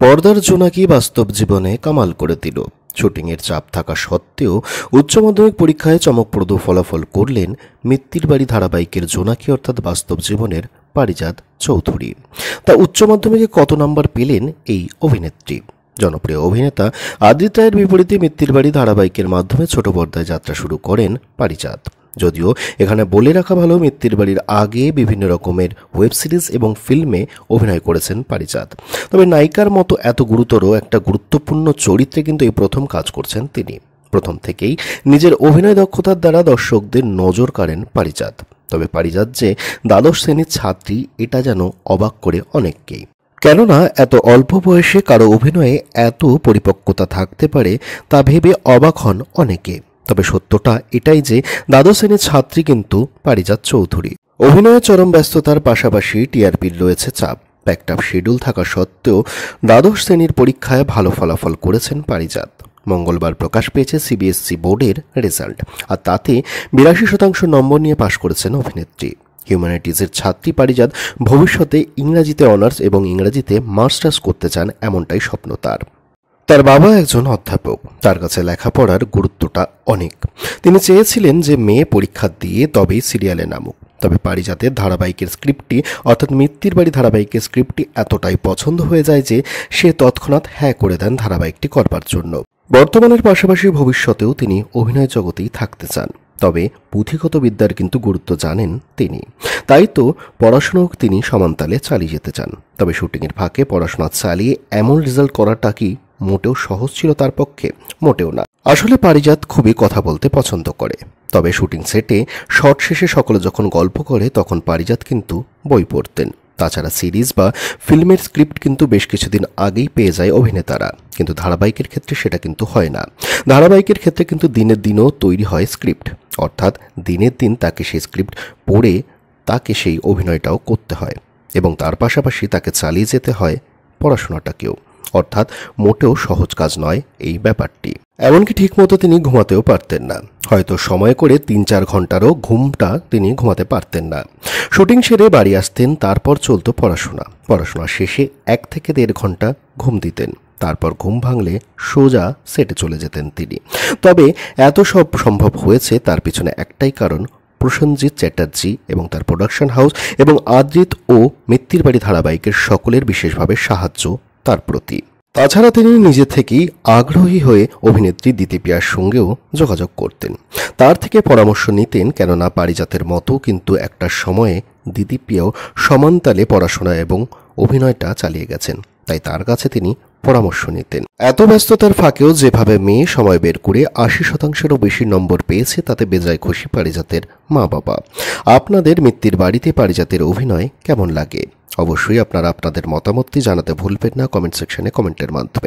পর্দার জোনাকি বাস্তব জীবনে কামাল করে দিল। শুটিংয়ের চাপ থাকা সত্ত্বেও উচ্চ মাধ্যমিক পরীক্ষায় চমকপ্রদ ফলাফল করলেন মিত্তির বাড়ি ধারাবাহিকের জোনাকি অর্থাৎ বাস্তব জীবনের পারিজাত চৌধুরী। তা উচ্চ মাধ্যমিকে কত নাম্বার পেলেন এই অভিনেত্রী? জনপ্রিয় অভিনেতা আদিত্য রায়ের বিপরীতে মিত্তির বাড়ি ধারাবাহিকের মাধ্যমে ছোট পর্দায় যাত্রা শুরু করেন পারিজাত। যদিও এখানে বলে রাখা ভালো, মিত্তির বাড়ির আগে বিভিন্ন রকমের ওয়েব সিরিজ এবং ফিল্মে অভিনয় করেছেন পারিজাত। তবে নায়িকার মতো এত গুরুতর একটা গুরুত্বপূর্ণ চরিত্রে কিন্তু এই প্রথম কাজ করছেন তিনি। প্রথম থেকেই নিজের অভিনয় দক্ষতার দ্বারা দর্শকদের নজর কাড়েন পারিজাত। তবে পারিজাত যে দ্বাদশ শ্রেণীর ছাত্রী এটা যেন অবাক করে অনেককেই। কেননা এত অল্প বয়সে কারো অভিনয়ে এত পরিপক্কতা থাকতে পারে তা ভেবে অবাক হন অনেকে। তবে সত্যটা এটাই যে দ্বাদশ শ্রেণীর ছাত্রী কিন্তু পারিজাত চৌধুরী। অভিনয়ে চরম ব্যস্ততার পাশাপাশি টিআরপির রয়েছে চাপ। প্যাকটাপ শিডিউল থাকা সত্ত্বেও দ্বাদশ শ্রেণীর পরীক্ষায় ভালো ফলাফল করেছেন পারিজাত। মঙ্গলবার প্রকাশ পেয়েছে সিবিএসসি বোর্ডের রেজাল্ট, আর তাতে ৮২% নম্বর নিয়ে পাশ করেছেন অভিনেত্রী। হিউম্যানিটিজের ছাত্রী পারিজাত ভবিষ্যতে ইংরাজিতে অনার্স এবং ইংরাজিতে মাস্টার্স করতে চান, এমনটাই স্বপ্ন তার। তার বাবা একজন অধ্যাপক, তার কাছে লেখাপড়ার গুরুত্বটা অনেক। তিনি চেয়েছিলেন যে মেয়ে পরীক্ষা দিয়ে তবেই সিরিয়ালে নামুক। তবে পারিজাতের ধারাবাহিকের স্ক্রিপ্টটি অর্থাৎ মিত্তির বাড়ি ধারাবাহিকের স্ক্রিপ্টটি এতটাই পছন্দ হয়ে যায় যে সে তৎক্ষণাৎ হ্যাঁ করে দেন ধারাবাহিকটি করবার জন্য। বর্তমানের পাশাপাশি ভবিষ্যতেও তিনি অভিনয় জগতেই থাকতে চান। তবে পুঁথিগত বিদ্যার কিন্তু গুরুত্ব জানেন তিনি, তাই তো পড়াশোনাও তিনি সমানতালে চালিয়ে যেতে চান। তবে শুটিংয়ের ফাঁকে পড়াশোনা চালিয়ে এমন রেজাল্ট করাটা কি মোটেও সহজ ছিল তার পক্ষে? মোটেও না। আসলে পারিজাত খুবই কথা বলতে পছন্দ করে। তবে শুটিং সেটে শট শেষে সকলে যখন গল্প করে তখন পারিজাত কিন্তু বই পড়তেন। তাছাড়া সিরিজ বা ফিল্মের স্ক্রিপ্ট কিন্তু বেশ কিছুদিন আগেই পেয়ে যায় অভিনেতারা, কিন্তু ধারাবাহিকের ক্ষেত্রে সেটা কিন্তু হয় না। ধারাবাহিকের ক্ষেত্রে কিন্তু দিনের দিনও তৈরি হয় স্ক্রিপ্ট, অর্থাৎ দিনের দিন তাকে সেই স্ক্রিপ্ট পড়ে তাকে সেই অভিনয়টাও করতে হয় এবং তার পাশাপাশি তাকে চালিয়ে যেতে হয় পড়াশোনাটাকেও। অর্থাৎ মোটেও সহজ কাজ নয় এই ব্যাপারটি। এমনকি ঠিকমতো তিনি ঘুমাতেও পারতেন না, হয়তো সময় করে ৩-৪ ঘন্টারও ঘুমটা তিনি ঘুমাতে পারতেন না। শুটিং সেরে বাড়ি আসতেন, তারপর চলতো পড়াশোনা শেষে ১ থেকে ১.৫ ঘন্টা ঘুম দিতেন। তারপর ঘুম ভাঙলে সোজা সেটে চলে যেতেন তিনি। তবে এত সব সম্ভব হয়েছে তার পিছনে একটাই কারণ, প্রসেনজিৎ চ্যাটার্জি এবং তার প্রোডাকশন হাউস এবং আদ্রিত ও মিত্তির বাড়ি ধারাবাহিকের সকলের বিশেষভাবে সাহায্য তার প্রতি। তাছাড়া তিনি নিজে থেকেই আগ্রহী হয়ে অভিনেত্রী দিতিপিয়ার সঙ্গেও যোগাযোগ করতেন, তার থেকে পরামর্শ নিতেন। কেননা পারিজাতের মতো কিন্তু একটা সময়ে দিতিপিয়াও সমানতালে পড়াশোনা এবং অভিনয়টা চালিয়ে গেছেন, তাই তার কাছে তিনি পরামর্শ নিতেন। এত ব্যস্ততার ফাঁকেও যেভাবে মেয়ে সময় বের করে ৮০%-এরও বেশি নম্বর পেয়েছে তাতে বেজায় খুশি পারিজাতের মা বাবা। আপনাদের মিত্তির বাড়িতে পারিজাতের অভিনয় কেমন লাগে? অবশ্যই আপনারা আপনাদের মতামতটি জানাতে ভুলবেন না কমেন্ট সেকশনে কমেন্টের মাধ্যমে।